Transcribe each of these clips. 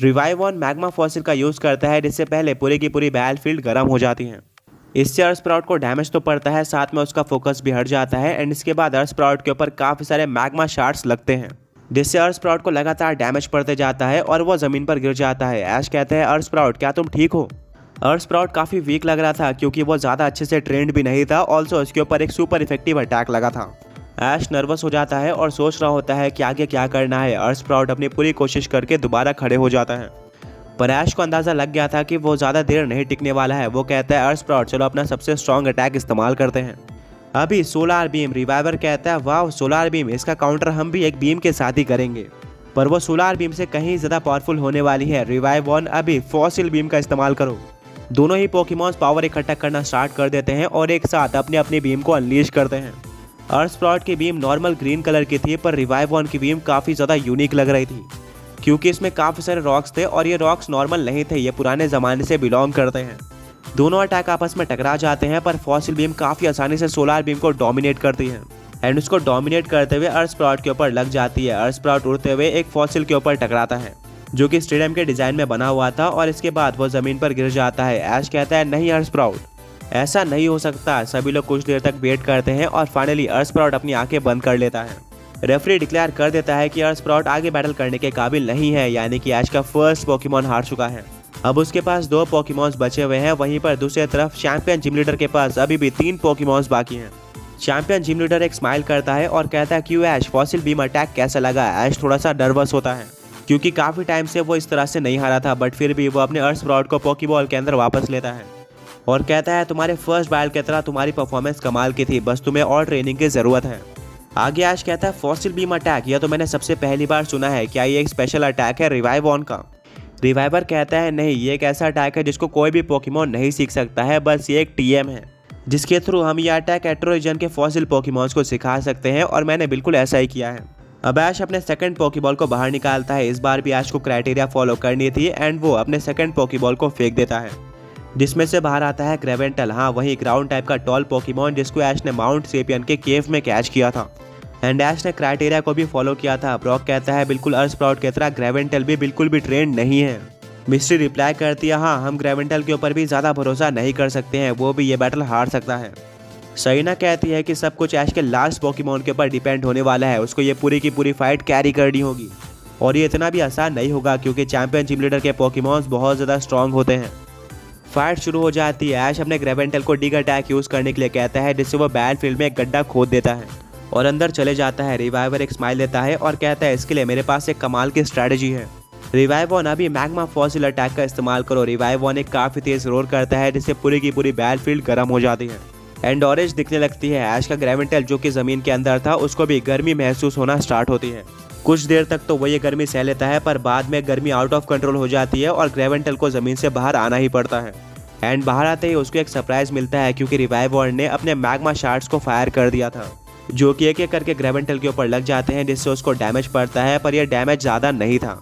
Revive on magma fossil का use करता है, जिससे पहले पूरी की पूरी बैटलफील्ड गर्म हो जाती है। इससे अर्थ स्प्राउट को डैमेज तो पड़ता है, साथ में उसका फोकस भी हट जाता है एंड इसके बाद अर्थ स्प्राउट के ऊपर काफी सारे मैग्मा शार्ड्स लगते हैं, जिससे अर्थ स्प्राउट को लगातार डैमेज पड़ते जाता है और वो जमीन पर गिर जाता है। ऐश कहते हैं, अर्थ स्प्राउट क्या तुम ठीक हो? अर्थ स्प्राउट काफी वीक लग रहा था क्योंकि वो ज्यादा अच्छे से ट्रेंड भी नहीं था, ऑल्सो उसके ऊपर एक सुपर इफेक्टिव अटैक लगा था। ऐश नर्वस हो जाता है और सोच रहा होता है कि आगे क्या करना है। अर्थ स्प्राउट अपनी पूरी कोशिश करके दोबारा खड़े हो जाता है, पर ऐश को अंदाजा लग गया था कि वो ज्यादा देर नहीं टिकने वाला है। वो कहता है, अर्थ स्प्राउट चलो अपना सबसे स्ट्रॉन्ग अटैक इस्तेमाल करते हैं, अभी सोलार बीम। रिवाइवर कहता है, वाह सोलार बीम, इसका काउंटर हम भी एक बीम के साथ ही करेंगे, पर वो सोलार बीम से कहीं ज्यादा पावरफुल होने वाली है। रिवाइव ऑन, अभी फॉसिल बीम का इस्तेमाल करो। दोनों ही पोकेमॉन्स पावर इकट्ठा करना स्टार्ट कर देते हैं और एक साथ अपनी अपनी बीम को अनलीश करते हैं। अर्थ स्प्राउट की बीम नॉर्मल ग्रीन कलर की थी, पर रिवाइव ऑन की बीम काफ़ी ज़्यादा यूनिक लग रही थी क्योंकि इसमें काफ़ी सारे रॉक्स थे और ये रॉक्स नॉर्मल नहीं थे, ये पुराने ज़माने से बिलोंग करते हैं। दोनों अटैक आपस में टकरा जाते हैं, पर फॉसिल बीम काफ़ी आसानी से सोलार बीम को डोमिनेट करती है एंड उसको डोमिनेट करते हुए अर्थ स्प्राउट के ऊपर लग जाती है। अर्थ स्प्राउट उड़ते हुए एक फॉसिल के ऊपर टकराता है जो कि स्टेडियम के डिज़ाइन में बना हुआ था और इसके बाद वो ज़मीन पर गिर जाता है। ऐश कहता है, नहीं अर्थ स्प्राउट, ऐसा नहीं हो सकता। सभी लोग कुछ देर तक वेट करते हैं और फाइनली अर्थ स्प्राउट अपनी आंखें बंद कर लेता है। रेफरी डिक्लेयर कर देता है कि अर्थ स्प्राउट आगे बैटल करने के काबिल नहीं है, यानी कि ऐश का फर्स्ट पोकेमॉन हार चुका है। अब उसके पास 2 पोकेमॉन्स बचे हुए हैं। वहीं पर दूसरी तरफ चैंपियन जिम लीडर के पास अभी भी 3 पोकेमॉन्स बाकी हैं। चैंपियन जिम लीडर एक स्माइल करता है और कहता है, क्यों ऐश, फॉसिल बीम अटैक कैसा लगा? ऐश थोड़ा सा नर्वस होता है क्योंकि काफ़ी टाइम से वो इस तरह से नहीं हारा था, बट फिर भी वो अपने अर्थ स्प्राउट को पोकेबॉल के अंदर वापस लेता है और कहता है, तुम्हारे फर्स्ट बैटल की तरह तुम्हारी परफॉर्मेंस कमाल की थी, बस तुम्हें और ट्रेनिंग की ज़रूरत है। आगे ऐश कहता है, फॉसिल बीम अटैक, यह तो मैंने सबसे पहली बार सुना है, क्या ये एक स्पेशल अटैक है रिवाइव ऑन का? रिवाइवर कहता है, नहीं, ये एक ऐसा अटैक है जिसको कोई भी पोकेमॉन नहीं सीख सकता है, बस ये एक टीएम है जिसके थ्रू हम ये अटैक एट्रो रीजन के फॉसिल पोकेमॉन्स को सिखा सकते हैं और मैंने बिल्कुल ऐसा ही किया है। अब ऐश अपने सेकंड पोकेबॉल को बाहर निकालता है। इस बार भी ऐश को क्राइटेरिया फॉलो करनी थी एंड वो अपने सेकंड पोकेबॉल को फेंक देता है, जिसमें से बाहर आता है ग्रेवेंटल। हाँ, वही ग्राउंड टाइप का टॉल पोकेमॉन जिसको ऐश ने माउंट सेपियन के केव में कैच किया था एंड ऐश ने क्राइटेरिया को भी फॉलो किया था। ब्रॉक कहता है, बिल्कुल अर्थ स्प्राउट की तरह ग्रेवेंटल भी बिल्कुल भी ट्रेंड नहीं है। मिस्ट्री रिप्लाई करती है, हाँ, हम ग्रेवेंटल के ऊपर भी ज़्यादा भरोसा नहीं कर सकते हैं, वो भी ये बैटल हार सकता है। सईना कहती है कि सब कुछ ऐश के लास्ट पोकेमॉन के ऊपर डिपेंड होने वाला है, उसको ये पूरी की पूरी फाइट कैरी करनी होगी और ये इतना भी आसान नहीं होगा क्योंकि चैंपियन जिम लीडर के पोकेमॉन्स बहुत ज़्यादा स्ट्रॉन्ग होते हैं। फाइट शुरू हो जाती है। ऐश अपने ग्रेवेंटल को डिग अटैक यूज़ करने के लिए कहता है, जिससे वो बैटलफील्ड में एक गड्ढा खोद देता है और अंदर चले जाता है। रिवाइवर एक स्माइल देता है और कहता है, इसके लिए मेरे पास एक कमाल की स्ट्रैटेजी है। रिवाइव ऑन, अभी मैग्मा फॉसिल अटैक का इस्तेमाल करो। रिवाइव ऑन एक काफ़ी तेज रोर करता है जिससे पूरी की पूरी बैटलफील्ड गर्म हो जाती है एंड ऑरेंज दिखने लगती है। ऐश का ग्रेवेंटल जो कि ज़मीन के अंदर था उसको भी गर्मी महसूस होना स्टार्ट होती है। कुछ देर तक तो वो ये गर्मी सह लेता है, पर बाद में गर्मी आउट ऑफ कंट्रोल हो जाती है और ग्रेवेंटल को ज़मीन से बाहर आना ही पड़ता है एंड बाहर आते ही उसको एक सरप्राइज़ मिलता है क्योंकि रिवाइव ऑन ने अपने मैग्मा शार्ड्स को फायर कर दिया था जो कि एक एक करके ग्रेवेंटल के ऊपर लग जाते हैं, जिससे उसको डैमेज पड़ता है, पर यह डैमेज ज़्यादा नहीं था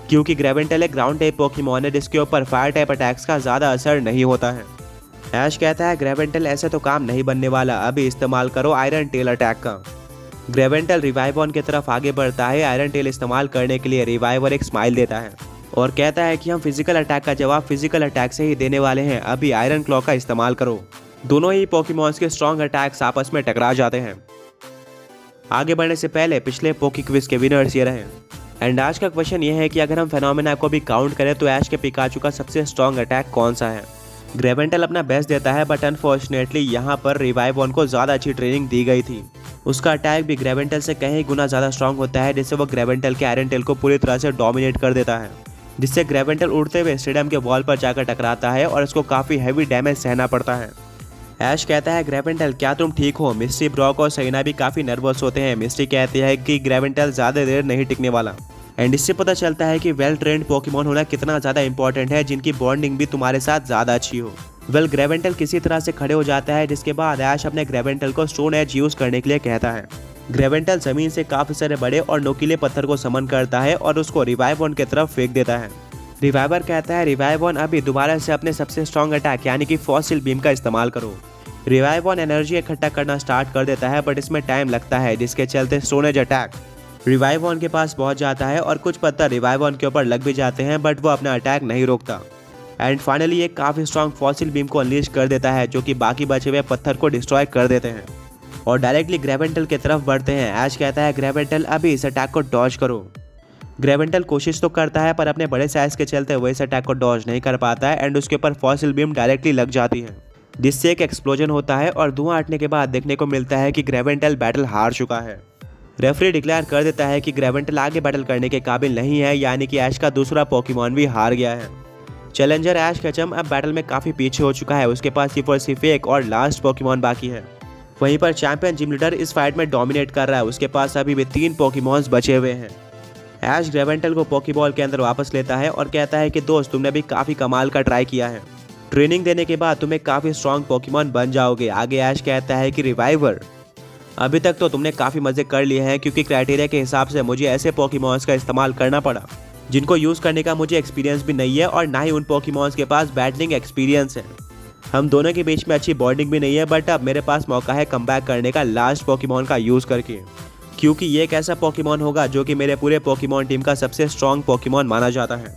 क्योंकि ग्रेवेंटल एक ग्राउंड टाइप पोकेमॉन है जिसके ऊपर फायर टाइप अटैक्स का ज़्यादा असर नहीं होता है। ऐश कहता है, ग्रेवेंटल ऐसे तो काम नहीं बनने वाला, अभी इस्तेमाल करो आयरन टेल अटैक का। ग्रेवेंटल रिवाइव ऑन की तरफ आगे बढ़ता है। आयरन टेल इस्तेमाल करने के लिए रिवाइवर एक स्माइल देता है और कहता है कि हम फिजिकल अटैक का जवाब फिजिकल अटैक से ही देने वाले हैं, अभी आयरन क्लॉ का इस्तेमाल करो। दोनों ही पोकेमॉन्स के स्ट्रॉन्ग अटैक्स आपस में टकरा जाते हैं। आगे बढ़ने से पहले पिछले पोकी क्विज के विनर्स ये रहे एंड आज का क्वेश्चन ये है कि अगर हम फेनोमेना को भी काउंट करें तो ऐश के पिकाचू का सबसे स्ट्रॉन्ग अटैक कौन सा है? ग्रेवेंटल अपना बेस्ट देता है, बट अनफॉर्चुनेटली यहाँ पर रिवाइव ऑन को ज़्यादा अच्छी ट्रेनिंग दी गई थी। उसका अटैक भी ग्रेवेंटल से कहीं गुना ज़्यादा स्ट्रॉन्ग होता है, जिससे वो ग्रेवेंटल के आयरन टेल को पूरी तरह से डोमिनेट कर देता है, जिससे ग्रेवेंटल उड़ते हुए स्टेडियम के वॉल पर जाकर टकराता है और उसको काफ़ी हैवी डैमेज सहना पड़ता है। ऐश कहता है, ग्रेवेंटल क्या तुम ठीक हो? मिस्ट्री, ब्रॉक और सईना भी काफ़ी नर्वस होते हैं। मिस्ट्री कहती है कि ग्रेवेंटल ज़्यादा देर नहीं टिकने वाला एंड इससे पता चलता है कि वेल ट्रेंड पोकेमॉन होना कितना ज़्यादा इंपॉर्टेंट है जिनकी बॉन्डिंग भी तुम्हारे साथ ज़्यादा अच्छी हो। वेल ग्रेवेंटल किसी तरह से खड़े हो जाता है, जिसके बाद ऐश अपने ग्रेवेंटल को स्टोन एज यूज़ करने के लिए कहता है। ग्रेवेंटल ज़मीन से काफ़ी सारे बड़े और नोकीले पत्थर को समन करता है और उसको रिवाइव ऑन की तरफ फेंक देता है। रिवाइवर कहता है, रिवाइव ऑन, अभी दोबारा से अपने सबसे स्ट्रॉन्ग अटैक यानी कि फॉसिल बीम का इस्तेमाल करो। रिवाइव ऑन एनर्जी इकट्ठा करना स्टार्ट कर देता है, बट इसमें टाइम लगता है, जिसके चलते stone age attack revive on के पास पहुंच जाता है और कुछ पत्थर रिवाइव ऑन के ऊपर लग भी जाते हैं, बट वो अपना अटैक नहीं रोकता। एंड फाइनली एक काफ़ी स्ट्रॉन्ग फॉसिल बीम को अनलीश कर देता है, जो कि बाकी बचे हुए पत्थर को डिस्ट्रॉय कर देते हैं और डायरेक्टली ग्रेवेंटल की तरफ बढ़ते हैं। ऐश कहता है ग्रेवेंटल अभी इस अटैक को डॉज करो। ग्रेवेंटल कोशिश तो करता है पर अपने बड़े साइज के चलते वो इस अटैक को डॉज नहीं कर पाता है एंड उसके ऊपर फॉसिल बीम डायरेक्टली लग जाती है, जिससे एक एक्सप्लोजन होता है और धुआं हटने के बाद देखने को मिलता है कि ग्रेवेंटल बैटल हार चुका है। रेफरी डिक्लेयर कर देता है कि ग्रेवेंटल आगे बैटल करने के काबिल नहीं है, यानी कि ऐश का दूसरा पोकेमॉन भी हार गया है। चैलेंजर ऐश केचम अब बैटल में काफ़ी पीछे हो चुका है, उसके पास सिर्फ एक और लास्ट पोकेमॉन बाकी है। वहीं पर चैंपियन जिम लीडर इस फाइट में डोमिनेट कर रहा है, उसके पास अभी भी 3 पोकेमॉन्स बचे हुए हैं। ऐश ग्रेवेंटल को पोकेबॉल के अंदर वापस लेता है और कहता है कि दोस्त तुमने भी काफ़ी कमाल का ट्राई किया है, ट्रेनिंग देने के बाद तुम एक काफ़ी स्ट्रॉन्ग पोकेमॉन बन जाओगे। आगे ऐश कहता है कि रिवाइवर अभी तक तो तुमने काफ़ी मज़े कर लिए हैं, क्योंकि क्राइटेरिया के हिसाब से मुझे ऐसे पोकेमॉन्स का इस्तेमाल करना पड़ा जिनको यूज़ करने का मुझे एक्सपीरियंस भी नहीं है और ना ही उन पोकेमॉन्स के पास बैटलिंग एक्सपीरियंस है। हम दोनों के बीच में अच्छी बॉन्डिंग भी नहीं है, बट अब मेरे पास मौका है कमबैक करने का लास्ट पोकेमॉन का यूज़ करके, क्योंकि ये एक ऐसा पोकेमॉन होगा जो कि मेरे पूरे पोकेमॉन टीम का सबसे स्ट्रॉन्ग पोकेमॉन माना जाता है।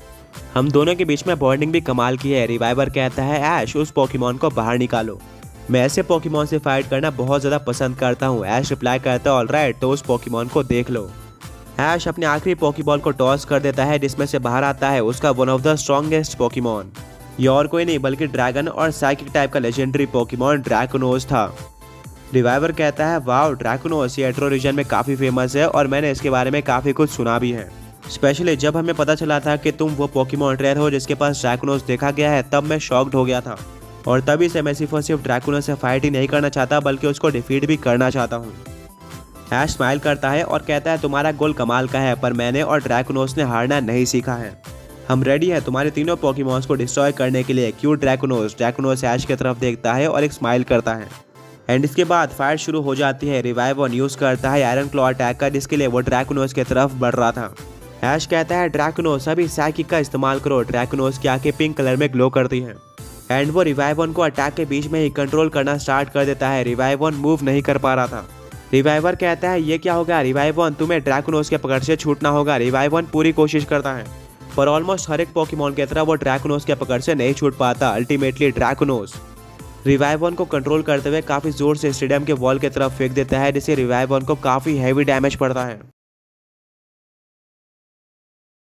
हम दोनों के बीच में बॉन्डिंग भी कमाल की है। रिवाइवर कहता है ऐश उस पोकेमॉन को बाहर निकालो, मैं ऐसे पोकेमॉन से फाइट करना बहुत ज़्यादा पसंद करता हूँ। ऐश रिप्लाई करता है ऑलराइट, तो उस पोकेमॉन को देख लो। ऐश अपने आखिरी पोकेबॉल को टॉस कर देता है, जिसमें से बाहर आता है उसका one of the strongest Pokemon. ये और कोई नहीं बल्कि ड्रैगन और साइकिक टाइप का लेजेंडरी पोकेमॉन ड्रैकुनोस था। रिवाइवर कहता है वाओ, ड्रैकुनोस ये एट्रो रीजन में काफ़ी फेमस है और मैंने इसके बारे में काफ़ी कुछ सुना भी है। स्पेशली जब हमें पता चला था कि तुम वो पोकेमॉन ट्रेनर हो जिसके पास ड्रैकुनोस देखा गया है, तब मैं शॉक्ड हो गया था और तभी से मैं सिर्फ ड्रैकुनोस से फाइट ही नहीं करना चाहता बल्कि उसको डिफीट भी करना चाहता हूँ। ऐश स्माइल करता है और कहता है तुम्हारा गोल कमाल का है, पर मैंने और ड्रैकुनोस ने हारना नहीं सीखा है। हम रेडी हैं तुम्हारे तीनों पोकेमॉन्स को डिस्ट्रॉय करने के लिए। क्यों ड्रैकुनोस ऐश की तरफ देखता है और एक स्माइल करता है एंड इसके बाद फाइट शुरू हो जाती है। रिवाइव ऑन यूज करता है आयरन क्लॉ अटैक का, जिसके लिए वो ड्रैकुनोस की तरफ बढ़ रहा था। ऐश कहता है ड्रैकुनोस अभी साइकिक का इस्तेमाल करो। ड्रैकुनोस की आंखें पिंक कलर में ग्लो करती हैं एंड वो रिवाइव ऑन को अटैक के बीच में ही कंट्रोल करना स्टार्ट कर देता है। रिवाइव ऑन मूव नहीं कर पा रहा था। रिवाइवर कहता है ये क्या होगा रिवाइव ऑन, तुम्हें ड्रैकुनोस के पकड़ से छूटना होगा। रिवाइव ऑन पूरी कोशिश करता है पर ऑलमोस्ट हर एक पोकेमॉन की तरह वो ड्रैकुनोस के पकड़ से नहीं छूट पाता। अल्टीमेटली ड्रैकुनोस रिवाइव ऑन को कंट्रोल करते हुए काफ़ी जोर से स्टेडियम के वॉल की तरफ फेंक देता है, जिससे रिवाइव ऑन को काफ़ी हैवी डैमेज पड़ता है।